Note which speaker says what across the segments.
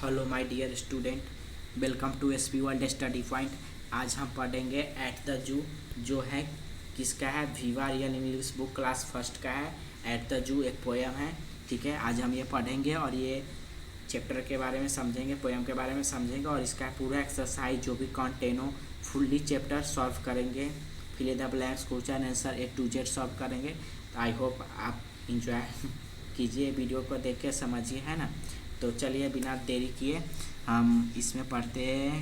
Speaker 1: Hello my dear student, welcome to SP world study point. आज हम पढ़ेंगे eight the zoo, जो है किसका है, विवा real English book class first का है। एट द जू एक पोएम है, ठीक है। आज हम ये पढ़ेंगे और ये चैप्टर के बारे में समझेंगे, पोएम के बारे में समझेंगे और इसका पूरा एक्सरसाइज जो भी कंटेंट हो फुल्ली चैप्टर सॉल्व करेंगे। Fill in the blanks, question answer A to Z solve करेंगे। तो आई होप आप इंजॉय कीजिए, वीडियो को देख के समझिए, है ना। तो चलिए बिना देरी किए हम इसमें पढ़ते हैं।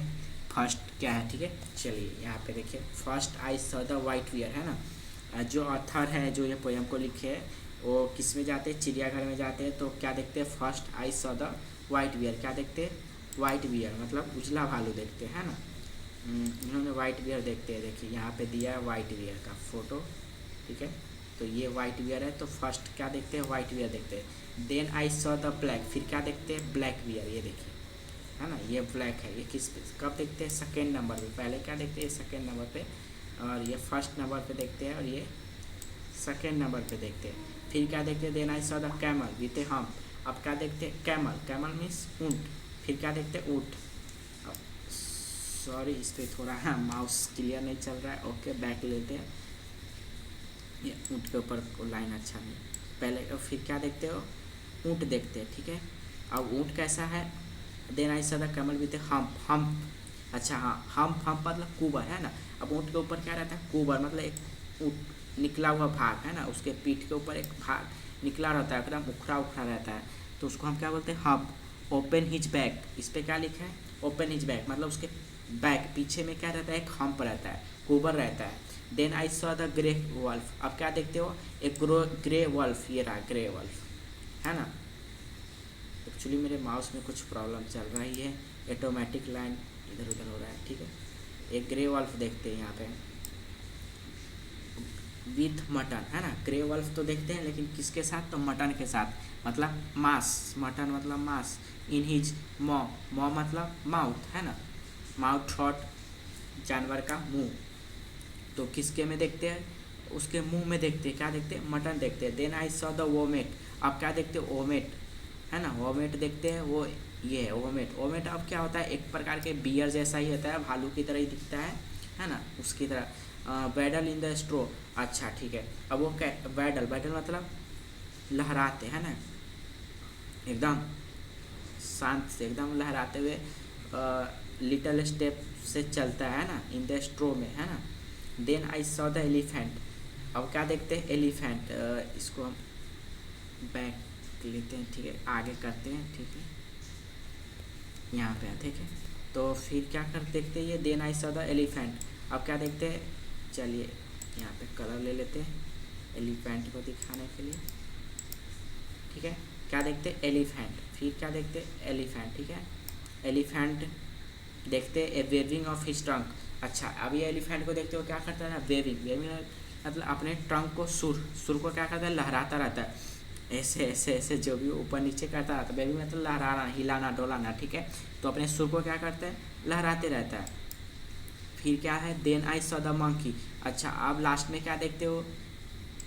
Speaker 1: फर्स्ट क्या है, ठीक है। चलिए यहाँ पे देखिए, first I saw the white wear, है ना। जो ऑथर है जो ये पोएम को लिखे है वो किस में जाते हैं, चिड़ियाघर में जाते हैं। तो क्या देखते हैं, first I saw the white wear, क्या देखते हैं, वाइट वियर मतलब उजला भालू देखते हैं, है ना। इन्होंने वाइट वियर देखते हैं। देखिए यहाँ पे दिया है वाइट वियर का फोटो, ठीक है। तो ये वाइट वियर है, तो फर्स्ट क्या देखते हैं, वाइट वियर देखते हैं। Then I saw the black, फिर क्या देखते हैं, ब्लैक वियर, ये देखिए, है ना। ये ब्लैक है, ये किस पे कब देखते हैं, सेकेंड नंबर पे। पहले क्या देखते हैं, सेकेंड नंबर पे, और ये फर्स्ट नंबर पे देखते हैं और ये सेकेंड नंबर पे देखते हैं। फिर क्या देखते हैं, then I saw the camel with a hump. अब क्या देखते हैं, कैमल, कैमल मीन्स ऊँट। फिर क्या देखते हैं, ऊँट। सॉरी इस पर थोड़ा माउस क्लियर नहीं चल रहा है, ओके बैक लेते हैं। ये ऊँट के ऊपर लाइन अच्छा नहीं, पहले और फिर क्या देखते हो, ऊँट देखते हैं, ठीक है। अब ऊँट कैसा है, then I saw the camel with hump, hump, अच्छा हाँ, हम्प, हम्प मतलब कुबर, है ना। अब ऊँट के ऊपर क्या रहता है, कुबर मतलब एक ऊँट निकला हुआ भाग, है ना। उसके पीठ के ऊपर एक भाग निकला रहता है, एकदम उखड़ा उखड़ा रहता है, तो उसको हम क्या बोलते हैं, हम्प। ओपन हिज बैक, इस पर क्या लिखा है, ओपन हिज बैक मतलब उसके बैक पीछे में क्या रहता है, एक हम्प रहता है, कुबर रहता है। Then I saw the grey wolf, अब क्या देखते हो, एक ग्रे वल्फ, ये रहा ग्रे वल्फ, है ना। एक्चुअली मेरे माउस में कुछ प्रॉब्लम चल रही है, ऑटोमेटिक लाइन इधर उधर हो रहा है, ठीक है। एक ग्रे वल्फ देखते हैं यहाँ पे विथ मटन, है ना। ग्रे वल्फ तो देखते हैं लेकिन किसके साथ, तो मटन के साथ, मतलब मांस, मटन मतलब मांस। इन हिज मॉ, मॉ मतलब माउथ, है ना। माउथ थ्रॉट जानवर का मुंह, तो किसके में देखते हैं, उसके मुंह में देखते हैं, क्या देखते हैं, मटन देखते हैं। देन आई सॉ द वोमेट, अब क्या देखते हैं, ओमेट, है ना। वोमेट देखते हैं, वो ये है वोमेट। वोमेट अब क्या होता है, एक प्रकार के बियर जैसा ही होता है, भालू की तरह ही दिखता है ना, उसकी तरह। बैडल इन द स्ट्रो, अच्छा ठीक है। अब वो क्या, बैडल, बैडल मतलब लहराते, है ना, एकदम शांत से, एकदम लहराते हुए लिटल स्टेप से चलता है ना, इन द स्ट्रो में, है ना। Then I saw the elephant, अब क्या देखते हैं, एलिफेंट। इसको हम बैक लेते हैं, ठीक है, आगे करते हैं, ठीक है, यहाँ पे ठीक है। तो फिर क्या कर देखते हैं, ये then I saw the elephant. अब क्या देखते हैं, चलिए यहाँ पे कलर ले लेते हैं एलिफेंट को दिखाने के लिए, ठीक है। क्या देखते हैं, एलिफेंट। फिर क्या देखते हैं, एलिफेंट, ठीक है। एलिफेंट देखते ए वेविंग ऑफ हिज ट्रंक, अच्छा। अब ये एलिफेंट को देखते हो क्या करता है ना, वेविंग, वेविंग मतलब अपने ट्रंक को, सुर को क्या करता है, लहराता रहता है, ऐसे ऐसे ऐसे जो भी ऊपर नीचे करता रहता है। वेविंग मतलब लहराना, हिलाना डोलाना, ठीक है। तो अपने सुर को क्या करता है, लहराते रहता है। फिर क्या है, then I saw the monkey, अच्छा। अब लास्ट में क्या देखते हो,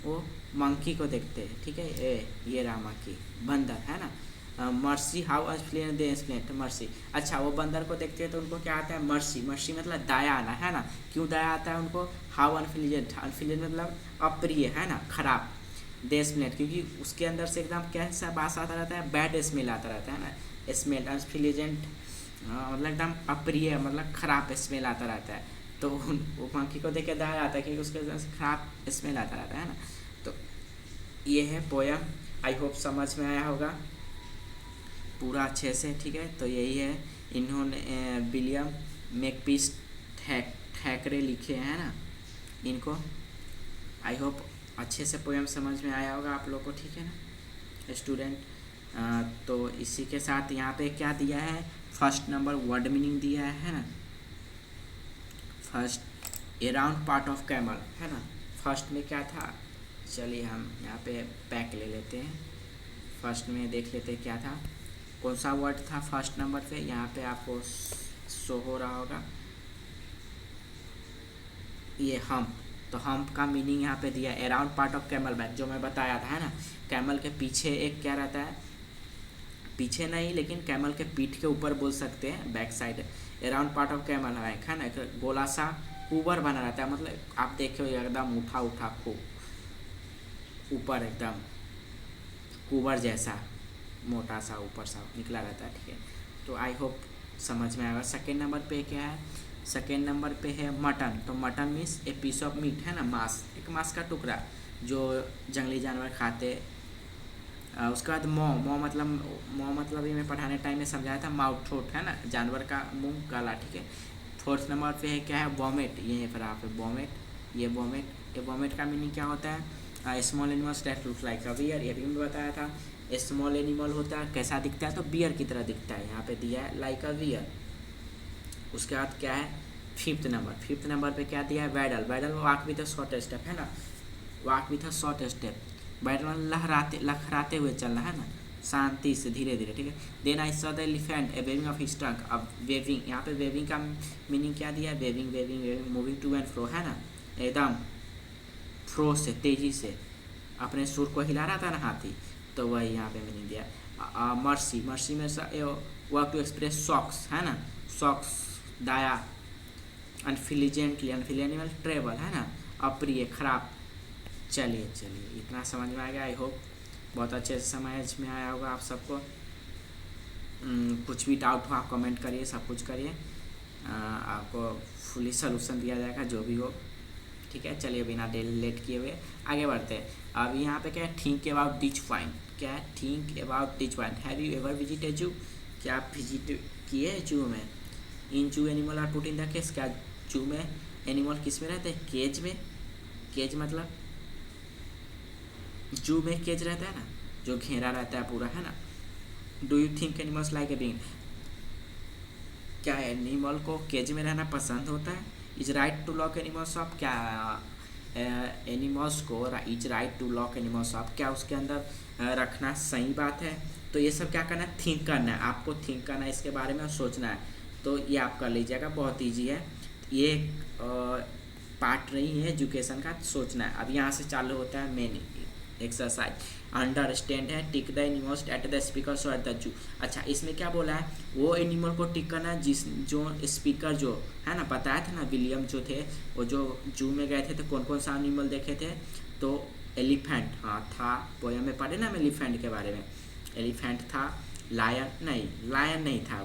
Speaker 1: वो मंकी को देखते हैं, ठीक है। ये रहा मंकी, बंदर, है ना। Mercy how intelligent they explain, mercy, अच्छा। वो बंदर को देखते हैं तो उनको क्या आता है, मर्सी, मर्सी मतलब दया आना, है ना। क्यों दया आता है उनको, हाउ अनफ्लिजेंट, अनफ्लिजेंट मतलब अप्रिय, है ना, खराब। दे एक्सप्लेन क्योंकि उसके अंदर से एकदम कैसा बास आता रहता है, बैड स्मेल आता रहता है ना। स्मेल अनफ्लिजेंट मतलब एकदम अप्रिय, मतलब खराब स्मेल आता रहता है। तो वो मंकी को देख के दया आता है क्योंकि उसके अंदर से खराब स्मेल आता रहता है ना। तो ये है पोयम, आई होप समझ में आया होगा पूरा अच्छे से, ठीक है। तो यही है, इन्होंने विलियम मेकपीस थैकरे लिखे हैं ना इनको। आई होप अच्छे से पोएम समझ में आया होगा आप लोग को, ठीक है ना स्टूडेंट। तो इसी के साथ यहाँ पे क्या दिया है, फर्स्ट नंबर वर्ड मीनिंग दिया है ना। First A round part of camel, है ना। फर्स्ट में क्या था, चलिए हम यहाँ पे बैक ले लेते हैं। फर्स्ट में देख लेते हैं क्या था, कौन सा वर्ड था फर्स्ट नंबर पे, यहाँ पे आपको शो हो रहा होगा, ये हम्प। तो हम्प का मीनिंग यहाँ पे दिया, around part of camel back, जो मैं बताया था, है ना। कैमल के पीछे एक क्या रहता है, पीछे नहीं, लेकिन कैमल के पीठ के ऊपर बोल सकते हैं, back side, around part of camel है ना, एक गोला सा कुबर बना रहता है, मतलब आप देखे हो एकदम उठा उठा खूब ऊपर एकदम कुबर जैसा मोटा सा ऊपर सा निकला रहता है, ठीक है। तो आई होप समझ में आएगा। सेकेंड नंबर पे क्या है, सेकेंड नंबर पे है मटन। तो mutton means a piece of meat, है ना, मांस, एक मांस का टुकड़ा जो जंगली जानवर खाते। उसके बाद मौ मतलब ये मैं पढ़ाने टाइम में समझाया था, माउथ थ्रोट, है ना, जानवर का मुंह गला, ठीक है। फोर्थ नंबर पे है क्या है, वॉमिट, ये फिर आप वॉमिट, ये वॉमिट का मीनिंग क्या होता है, small animals that look like a bear, ये भी मैं बताया था। स्मॉल एनिमल होता है कैसा दिखता है, तो बियर की तरह दिखता है, यहाँ पे दिया है लाइक अ बियर। उसके बाद क्या है फिफ्थ नंबर पे क्या दिया है, waddle walk with a short step, है ना, walk with a short step, waddle लखराते हुए चलना, है ना, शांति से धीरे धीरे, ठीक है। Then I saw the elephant a waving of his trunk. अब वेविंग, यहाँ पे वेविंग का मीनिंग क्या दिया है, waving moving to and fro, है ना, एकदम फ्रो से, तेजी से अपने सुर को हिला रहा था ना हाथी, तो वही यहाँ पे मीनिंग दिया। मर्सी में वर्क टू एक्सप्रेस शॉक्स, है ना, शॉक्स दाया, अनफिलिजेंटली मतलब ट्रेबल, है ना, अप्रिय, खराब। चलिए इतना समझ में आ गया, आई होप बहुत अच्छे से समझ में आया होगा आप सबको। कुछ भी डाउट हो आप कमेंट करिए, सब कुछ करिए, आपको फुली सोल्यूशन दिया जाएगा जो भी हो, ठीक है। चलिए बिना लेट किए हुए आगे बढ़ते हैं। अब यहाँ पे क्या है, थिंक अबाउट दिस पॉइंट, क्या है, think about this point, have you ever visit a zoo, क्या आप विजिट किए जू में। In zoo animal are put in the cage, क्या जू में एनिमल किस में रहते हैं, केज में। केज मतलब जू में केज रहता है ना, जो घेरा रहता है पूरा, है ना। Do you think animals like a being, क्या एनिमल को केज में रहना पसंद होता है। Is right to lock animals up, क्या एनिमल्स को is right to lock animals up, क्या उसके अंदर रखना सही बात है। तो ये सब क्या करना है, थिंक करना है, आपको थिंक करना है इसके बारे में और सोचना है। तो ये आप कर लीजिएगा, बहुत ईजी है ये, पार्ट नहीं है एजुकेशन का, सोचना है। अब यहाँ से चालू होता है मेन एक्सरसाइज, अंडरस्टैंड है, tick the animals at the speaker so eight the जू। अच्छा, इसमें क्या बोला है, वो एनिमल को टिक करना है जो स्पीकर जो है ना, बताया था ना, विलियम जो थे वो जो जू में गए थे तो कौन कौन सा एनिमल देखे थे, तो एलिफेंट, हाँ था, पोयम में पढ़े ना हम एलिफेंट के बारे में, एलिफेंट था, लायन नहीं था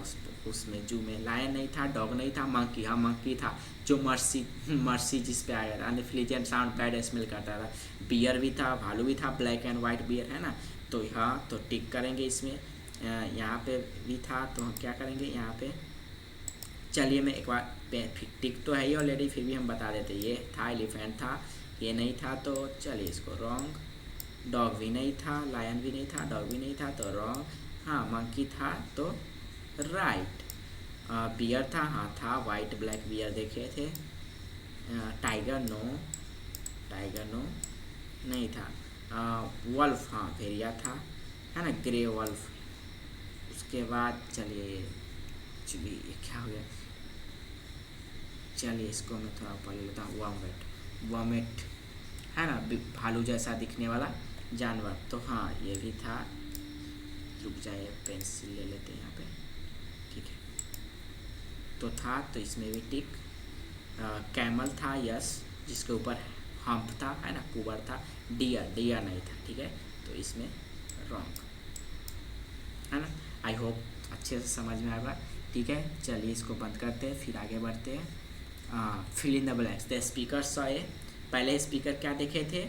Speaker 1: उसमें जू में, लायन नहीं था, डॉग नहीं था, मंकी, हाँ मंकी था, जो मर्सी जिस पे आया था, अनफ्लीजेंट साउंड बैड स्मेल करता था, बियर भी था, भालू भी था, ब्लैक एंड वाइट बियर, है ना। तो हाँ, तो टिक करेंगे इसमें, यहाँ पे भी था, तो हम क्या करेंगे यहाँ पे, चलिए मैं एक बार टिक तो है ही ऑलरेडी, फिर भी हम बता देते, ये था एलिफेंट था, ये नहीं था, तो चलिए इसको रॉन्ग। डॉग भी नहीं था, लायन भी नहीं था, डॉग भी नहीं था, तो रॉन्ग। हाँ, मंकी था, तो राइट। बियर था, हाँ था, वाइट ब्लैक बियर देखे थे। टाइगर नो नहीं था। वल्फ, हाँ भेड़िया था, है ना, ग्रे वल्फ। उसके बाद चलिए ये क्या हो गया, चलिए इसको मैं थोड़ा पढ़ लेता हूँ, वॉमिट, है ना, भालू जैसा दिखने वाला जानवर, तो हाँ ये भी था। रुक जाए, पेंसिल ले लेते हैं यहाँ पे, ठीक है, तो था, तो इसमें भी टिक। कैमल था, यस, जिसके ऊपर हम्प था, है ना, कुबर था। डियर नहीं था, ठीक है, तो इसमें रॉन्ग, है ना। आई होप अच्छे से समझ में आएगा, ठीक है। चलिए इसको बंद करते हैं, फिर आगे बढ़ते हैं। Fill in the blanks, the speaker saw a, पहले स्पीकर क्या देखे थे,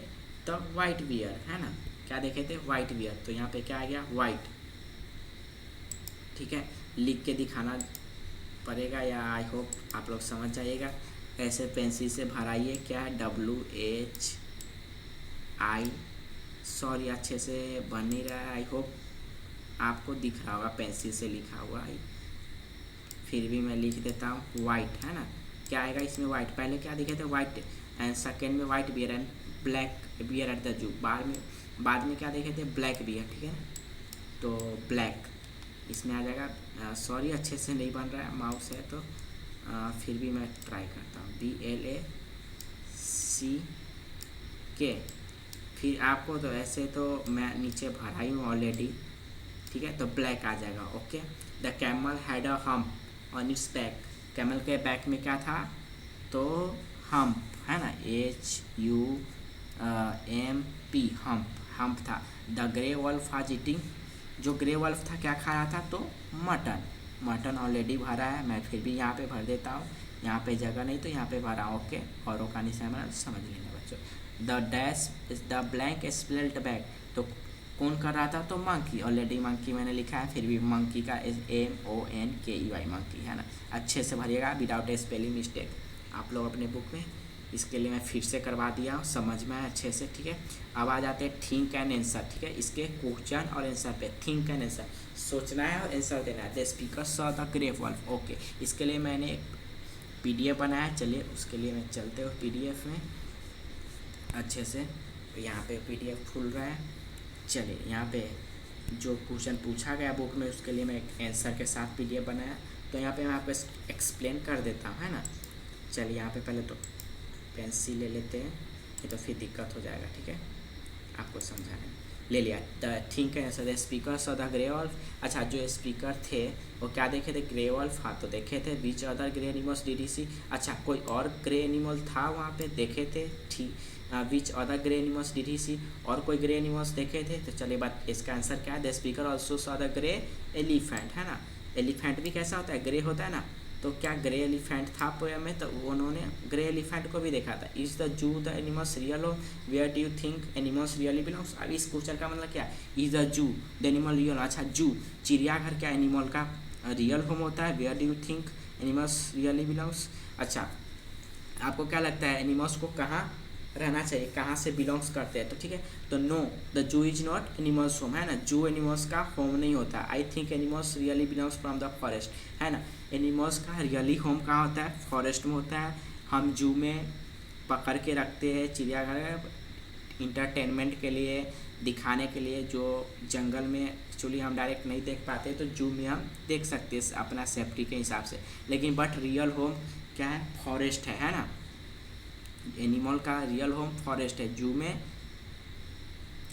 Speaker 1: तो वाइट बियर, है ना, क्या देखे थे, वाइट बियर, तो यहाँ पे क्या आ गया, वाइट, ठीक है। लिख के दिखाना पड़ेगा, या आई होप आप लोग समझ जाइएगा, ऐसे पेंसिल से भराइए, क्या है, WHI, सॉरी अच्छे से बन नहीं रहा है, आई होप आपको दिख रहा होगा पेंसिल से लिखा हुआ है, फिर भी मैं लिख देता हूँ, वाइट, है ना, क्या आएगा इसमें, वाइट, पहले क्या दिखे थे, वाइट, एंड सेकेंड में white bear and black bear at the zoo, बाद में क्या देखे थे, ब्लैक बियर, ठीक है, तो ब्लैक इसमें आ जाएगा। सॉरी अच्छे से नहीं बन रहा है, माउस है तो फिर भी मैं ट्राई करता हूँ, BLACK, फिर आपको तो ऐसे तो मैं नीचे भरा ही हूँ ऑलरेडी, ठीक है, तो ब्लैक आ जाएगा। Okay, the camel had a hump on it's back, camel के बैक में क्या था, तो हम्प है ना, HUMP, हम्प था। The grey wolf was eating, जो ग्रे वल्फ था क्या खा रहा था, तो मटन ऑलरेडी भरा है, मैं फिर भी यहाँ पे भर देता हूँ, यहाँ पे जगह नहीं तो यहाँ पे भरा। ओके, औरों का निशान बना समझ लेना बच्चों। द ब्लैंक स्पेल्ड बैग, तो कौन कर रहा था, तो मंकी, ऑलरेडी मंकी मैंने लिखा है, फिर भी मंकी का MONKEY मंकी है ना, अच्छे से भरिएगा विदाउट ए स्पेलिंग मिस्टेक आप लोग अपने बुक में। इसके लिए मैं फिर से करवा दिया हूँ, समझ में आए अच्छे से, ठीक है। अब आ जाते हैं थिंक एंड आंसर, ठीक है, इसके क्वेश्चन और आंसर पे। थिंक एंड आंसर, सोचना है और आंसर देना है। The speaker saw the grey wolf, okay, इसके लिए मैंने एक PDF बनाया, चलिए उसके लिए मैं चलते हो PDF में अच्छे से। यहाँ पे PDF खुल रहा है, चलिए यहाँ पे जो क्वेश्चन पूछा गया बुक में उसके लिए मैं एक आंसर के साथ PDF बनाया, तो यहाँ पे मैं आपको एक्सप्लेन कर देता हूँ, है ना। चलिए यहाँ पे पहले तो पेंसिल ले लेते हैं, ये तो फिर दिक्कत हो जाएगा, ठीक है, आपको समझाने ले लिया। The think answer, the speaker saw the grey wolf, अच्छा जो स्पीकर थे वो क्या देखे थे, ग्रे वल्फ, हाँ तो देखे थे। Which other grey animals did he see, अच्छा कोई और ग्रे एनिमल था वहाँ पे, देखे थे, ठीक। Which other grey animals did he see, और कोई ग्रे एनिमल्स देखे थे, तो चलिए बात इसका आंसर क्या है, the speaker also saw the grey elephant, है ना। एलिफेंट भी कैसा होता है, ग्रे होता है ना, तो क्या ग्रे एलिफेंट था पोएम में, तो उन्होंने ग्रे एलिफेंट को भी देखा था। Is the zoo the animals real home, where do you think animals really belongs. अब इस क्वेश्चन का मतलब क्या है, is the zoo the animal real, अच्छा जू चिड़ियाघर क्या एनिमल का रियल होम होता है, where do you think animals really belongs. अच्छा आपको क्या लगता है एनिमल्स को कहाँ रहना चाहिए, कहाँ से बिलोंग्स करते हैं, तो ठीक है, तो know the zoo is not animals home, है ना, जू एनिमल्स का होम नहीं होता। I think animals really belongs from the forest, है ना, एनिमल्स का रियली होम कहाँ होता है, फॉरेस्ट में होता है। हम जू में पकड़ के रखते हैं, चिड़ियाघर इंटरटेनमेंट के लिए, दिखाने के लिए, जो जंगल में एक्चुअली हम डायरेक्ट नहीं देख पाते, तो जू में हम देख सकते हैं अपना सेफ्टी के हिसाब से, लेकिन बट रियल होम क्या है, फॉरेस्ट है ना, एनिमल का रियल होम फॉरेस्ट है। जू में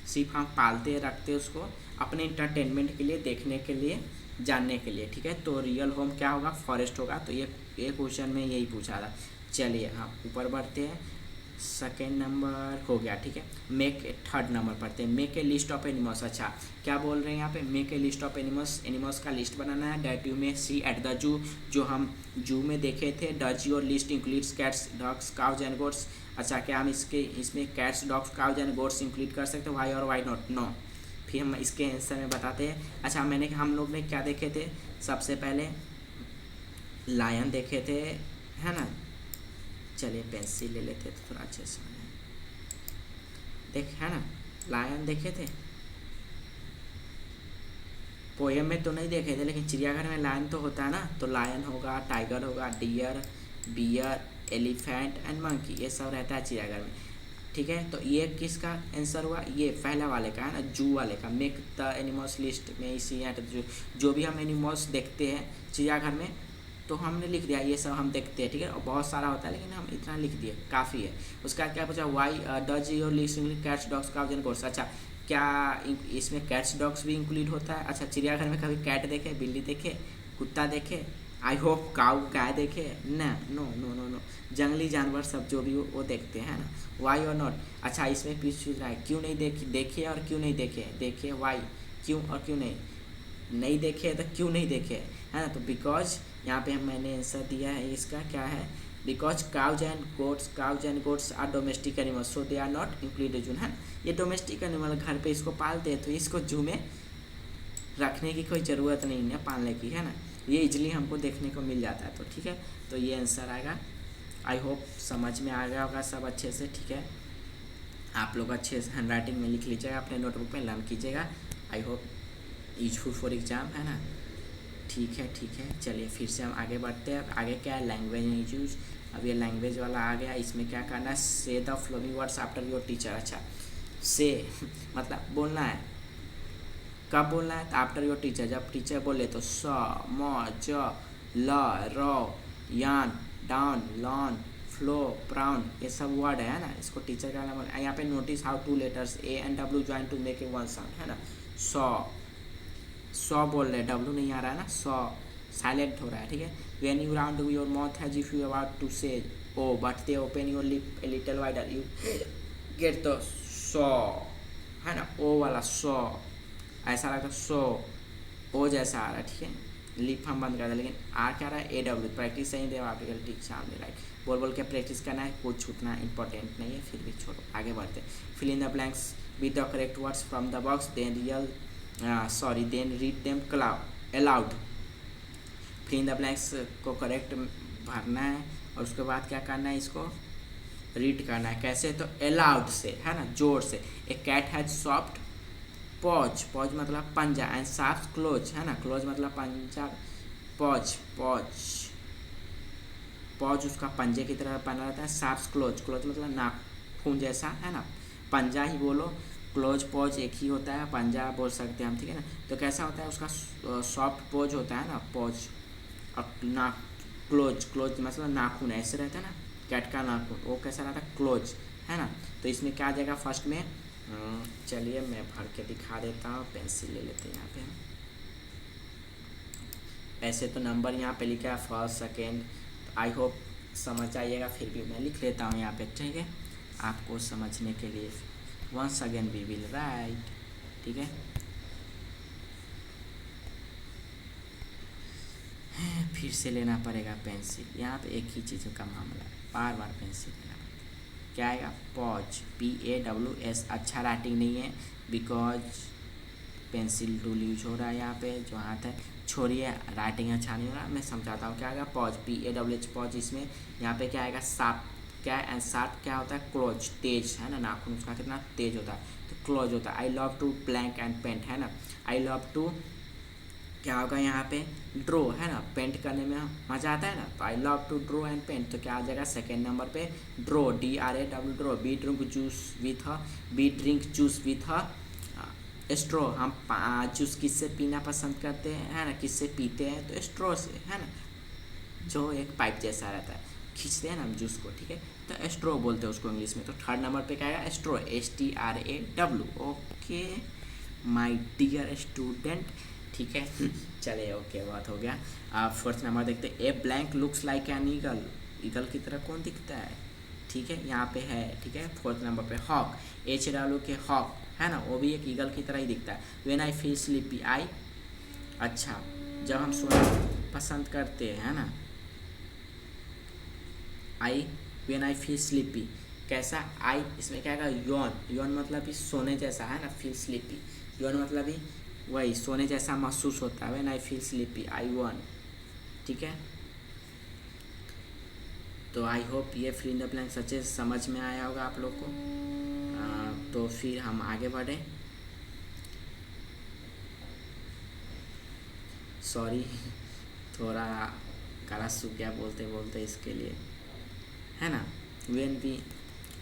Speaker 1: सिर्फ हम पालते रखते उसको अपने इंटरटेनमेंट के लिए, देखने के लिए, जानने के लिए, ठीक है, तो रियल होम क्या होगा, फॉरेस्ट होगा। तो ये क्वेश्चन में यही पूछा था। चलिए हाँ ऊपर बढ़ते हैं, सेकेंड नंबर हो गया, ठीक है। थर्ड नंबर पढ़ते हैं, make a list of animals. अच्छा क्या बोल रहे हैं यहाँ पे, make a list of animals, animals का लिस्ट बनाना है, that you may see at the zoo, जो हम जू में देखे थे। Does your list includes cats dogs cows and goats, अच्छा क्या हम इसमें cats dogs cows and goats include कर सकते हैं, वाई और वाई नॉट, नो। फिर हम इसके आंसर में बताते हैं। अच्छा हम लोग ने क्या देखे थे, सबसे पहले लायन देखे थे, है ना, चलिए पेंसिल ले लेते तो थोड़ा अच्छे से देख, है ना, लायन देखे थे, पोएम में तो नहीं देखे थे, लेकिन चिड़ियाघर में लायन तो होता है ना, तो लायन होगा, टाइगर होगा, deer, bear, elephant and monkey, ये सब रहता है चिड़ियाघर में, ठीक है। तो ये किसका आंसर हुआ, ये पहला वाले का है ना, जू वाले का। मेक द एनिमल्स लिस्ट में इसी जो भी हम एनिमल्स देखते हैं चिड़ियाघर में, तो हमने लिख दिया ये सब हम देखते हैं, ठीक है, और बहुत सारा होता है लेकिन हम इतना लिख दिए काफ़ी है। उसका क्या पूछा, why does your list include cats dogs cows and goats, अच्छा क्या इसमें कैट्स डॉग्स भी इंक्लूड होता है। अच्छा चिड़ियाघर में कभी कैट देखे, बिल्ली देखे, कुत्ता देखे, आई होप काऊ गाय देखे, ना, नो नो नो नो, जंगली जानवर सब जो भी वो देखते हैं ना, वाई और नॉट। अच्छा इसमें पूछ रहा है क्यों नहीं देखे और क्यों नहीं देखे वाई, क्यों और क्यों नहीं देखे, तो क्यों नहीं देखे, है ना, तो बिकॉज यहाँ पे मैंने आंसर दिया है इसका, क्या है, because cows and goats are domestic animals so they are not included zoo, है ना, ये डोमेस्टिक एनिमल घर पे इसको पालते हैं, तो इसको जू में रखने की कोई ज़रूरत नहीं है पालने की, है ना, ये इजली हमको देखने को मिल जाता है, तो ठीक है, तो ये आंसर आएगा। आई होप समझ में आ गया होगा सब अच्छे से, ठीक है, आप लोग अच्छे से हैंड राइटिंग में लिख लीजिएगा, अपने नोटबुक में लर्न कीजिएगा, I hope useful for exam, है ना, ठीक है। चलिए फिर से हम आगे बढ़ते हैं। आगे क्या है, लैंग्वेज यूज, अब ये लैंग्वेज वाला आ गया, इसमें क्या करना है, से the flowing words after your teacher. अच्छा से मतलब बोलना है, कब बोलना है, तो आफ्टर योर टीचर, जब टीचर बोले तो स, म, ज, ल, र, यान, डाउन, लॉन, फ्लो, प्राउन, ये सब वर्ड है ना, इसको टीचर का नाम। यहाँ पे notice how two letters A and W join to make a one sound, है ना, स, सौ बोल रहे हैं, डब्लू नहीं आ रहा है ना, सौ साइलेंट हो रहा है, ठीक है। When you round your mouth has if you about to say O but they open your lip a little wider you get the saw, है ना, ओ वाला सौ, ऐसा लगता है सौ, ओ जैसा आ रहा है, ठीक है। लिप हम बंद कर दें, लेकिन आर क्या रहा है, ए डब्ल्यू, प्रैक्टिस सही देव आर्टिकल टीच सामने, राइट। बोल बोल के प्रैक्टिस करना है, कुछ छूटना इंपॉर्टेंट नहीं है, फिर भी छोड़ो, आगे बढ़ते। Fill in the blanks with the correct words from the box, then read them aloud. Fill in the blanks को करेक्ट भरना है और उसके बाद क्या करना है, इसको रीड करना है, कैसे, तो अलाउड से, है ना, जोर से। A cat has soft paws, paws मतलब पंजा, एंड शार्प क्लोज, है ना, क्लोज मतलब पंजा, पॉज पॉज पॉज उसका पंजे की तरह बना रहता है, शार्प क्लोज, क्लोज मतलब नाखून जैसा, है ना, पंजा ही बोलो, क्लोज पॉज एक ही होता है, पंजा बोल सकते हैं हम, ठीक है ना। तो कैसा होता है उसका सॉफ्ट पॉज होता है ना, पॉज, और ना क्लोज, क्लोज मतलब नाखून ऐसे रहता है ना, कैट का नाखून वो कैसा रहता है, क्लोज, है ना। तो इसमें क्या आ जाएगा फर्स्ट में, चलिए मैं भर के दिखा देता हूँ, पेंसिल ले लेते हैं यहाँ पे। ऐसे तो नंबर यहाँ पे लिखा है फर्स्ट सेकेंड, आई होप समझ आइएगा, फिर भी मैं लिख लेता हूँ यहाँ पे, ठीक है, आपको समझने के लिए। Once again we will write, ठीक है। फिर से लेना पड़ेगा पेंसिल, यहाँ पे एक ही चीज़ का मामला है, बार बार पेंसिल लेना पड़ेगा। क्या आएगा, पॉज, PAWS, अच्छा राइटिंग नहीं है बिकॉज पेंसिल टूल यूज हो रहा है यहाँ पे, जो हाथ है, छोड़िए, राइटिंग अच्छा नहीं हो रहा, मैं समझाता हूँ। क्या आएगा, पॉज, PAWH पॉज, इसमें यहाँ पे क्या आएगा, साप, क्या एंड शार्प क्या होता है, क्लोज, तेज, है ना, नाखून उसका कितना तेज होता है, तो क्लोज होता है। I love to blank and paint, है ना, आई लव टू क्या होगा यहाँ पे, ड्रो, है ना, पेंट करने में मज़ा आता है ना, तो I love to draw and paint, तो क्या आ जाएगा सेकेंड नंबर पे, draw, DRAW, draw. B drink juice with straw, हम जूस किससे पीना पसंद करते हैं, है ना, किससे पीते हैं, तो स्ट्रो से, है ना, जो एक पाइप जैसा रहता है, खींचते हैं ना हम जूस को, ठीक है, तो स्ट्रो बोलते हैं उसको इंग्लिश में। तो थर्ड नंबर पे क्या आएगा, straw, STRAW, okay my dear student, ठीक है। चलिए ओके, बात हो गया। आप फोर्थ नंबर देखते हैं, a blank looks like an eagle, eagle की तरह कौन दिखता है, ठीक है, यहाँ पे है, ठीक है। फोर्थ नंबर पे हॉक, HW के हॉक, है ना, वो भी एक ईगल की तरह ही दिखता है। व्हेन आई फील स्लीपी, आई, अच्छा, जब हम सोना पसंद करते हैं, है ना, आई, व्हेन आई फील स्लीपी, कैसा, आई, इसमें क्या आएगा, यौन, यौन मतलब भी सोने जैसा, है ना, फील स्लीपी, यौन मतलब भी वही सोने जैसा महसूस होता है, when I feel sleepy, I yawn, ठीक है। तो आई होप ये फिल इन द ब्लैंक सच्चे समझ में आया होगा आप लोग को। तो फिर हम आगे बढ़े, सॉरी थोड़ा गला सूख गया बोलते बोलते, इसके लिए, है ना। वेन भी,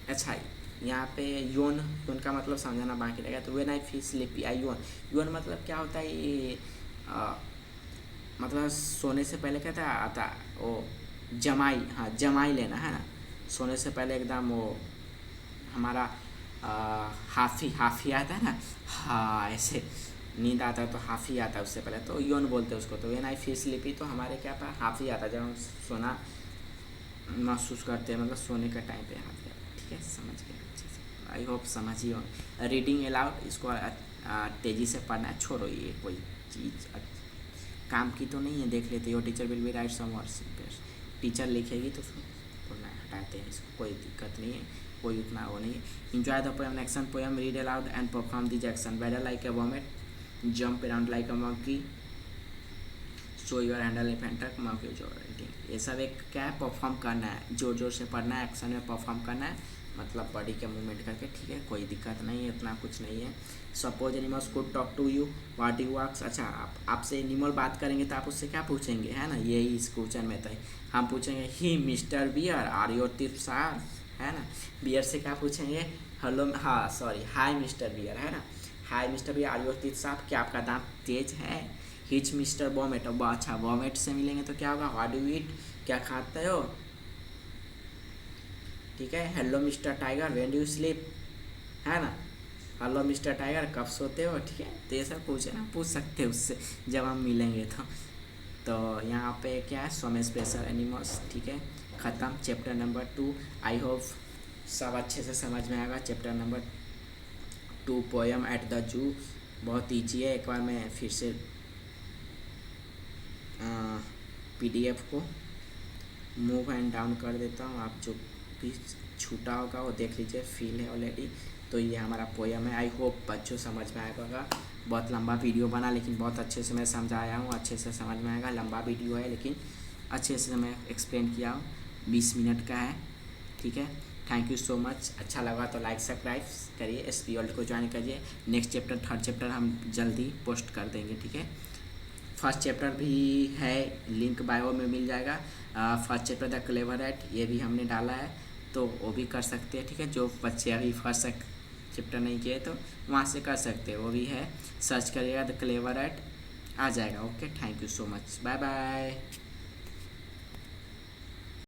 Speaker 1: अच्छा, यहाँ पे योन, योन का मतलब समझाना बाकी रहेगा। तो वेन आई फील स्लीपी, आई योन, योन मतलब क्या होता है, ये मतलब सोने से पहले कहता है आता वो जमाई, हाँ जमाई लेना, है ना, सोने से पहले एकदम वो हमारा हाफी आता है ना, हाँ ऐसे नींद आता है तो हाफी आता है उससे पहले, तो योन बोलते हैं उसको। तो वेन आई फील स्लीपी, तो हमारे क्या पर हाफी आता है जब हम सोना महसूस करते हैं, मतलब सोने का टाइम पे हाफी आता है, ठीक है, समझ गए अच्छे से, आई होप समझ ही हो। रीडिंग अलाउड, इसको तेज़ी से पढ़ना है, छोड़ो ये कोई चीज़ काम की तो नहीं है, देख लेते हो, teacher will be write some words, teacher लिखेगी तो बोलना हटाते हैं, इसको कोई दिक्कत नहीं है, कोई उतना वो नहीं है। Enjoy the poem, action poem, read aloud and perform this action, weather like a vomit, jump around like a monkey, show your handle if enter monkey जोरिंग, ये सब एक क्या है, परफॉर्म करना है, जोर जोर से पढ़ना है, एक्शन में परफॉर्म करना है, मतलब बॉडी के मूवमेंट करके, ठीक है, कोई दिक्कत नहीं है, इतना कुछ नहीं है। Suppose animals could talk to you, what you works, अच्छा आपसे एनिमल बात करेंगे तो आप उससे क्या पूछेंगे, है ना, यही इस क्वेश्चन में था, हम पूछेंगे ही mister bear are your tips sharp, है ना, बियर से क्या पूछेंगे, हेलो, हाँ सॉरी, हाय मिस्टर बियर, है ना, hi mister bear are your tips sharp, क्या आपका दांत तेज है। हिच मिस्टर वॉमेट, अब अच्छा वॉमेट से मिलेंगे तो क्या होगा, व्हाट डू ईट, क्या खाते हो, ठीक है। Hello mister tiger, when do you sleep, है ना, हेलो मिस्टर टाइगर, कब सोते हो, ठीक है। तो ये सब पूछ सकते हो उससे जब हम मिलेंगे तो यहाँ पे क्या है, सम स्पेशल एनिमल्स, ठीक है। ख़त्म चैप्टर नंबर 2। आई होप सब अच्छे से समझ में आएगा। Chapter number 2 poem eight the जू बहुत ईजी है। एक बार मैं फिर से PDF को मूव एंड डाउन कर देता हूँ, आप जो भी छूटा होगा वो देख लीजिए, फील है ऑलरेडी। तो ये हमारा पोएम है। आई होप बच्चों समझ में आएगा। बहुत लंबा वीडियो बना लेकिन बहुत अच्छे से मैं समझाया हूँ, अच्छे से समझ में आएगा। लंबा वीडियो है लेकिन अच्छे से मैं एक्सप्लेन किया हूँ, 20 मिनट का है, ठीक है। Thank you so much. अच्छा लगा तो लाइक सब्सक्राइब करिए, SP वर्ल्ड को ज्वाइन करिए। नेक्स्ट चैप्टर, 3rd चैप्टर हम जल्दी पोस्ट कर देंगे, ठीक है। फर्स्ट चैप्टर भी है, लिंक बायो में मिल जाएगा। First chapter the clever eight, ये भी हमने डाला है, तो वो भी कर सकते हैं, ठीक है। जो बच्चे अभी फर्स्ट चैप्टर नहीं किए तो वहाँ से कर सकते हैं, वो भी है। सर्च करिएगा द क्लेवर एट, आ जाएगा। Okay, thank you so much, bye bye.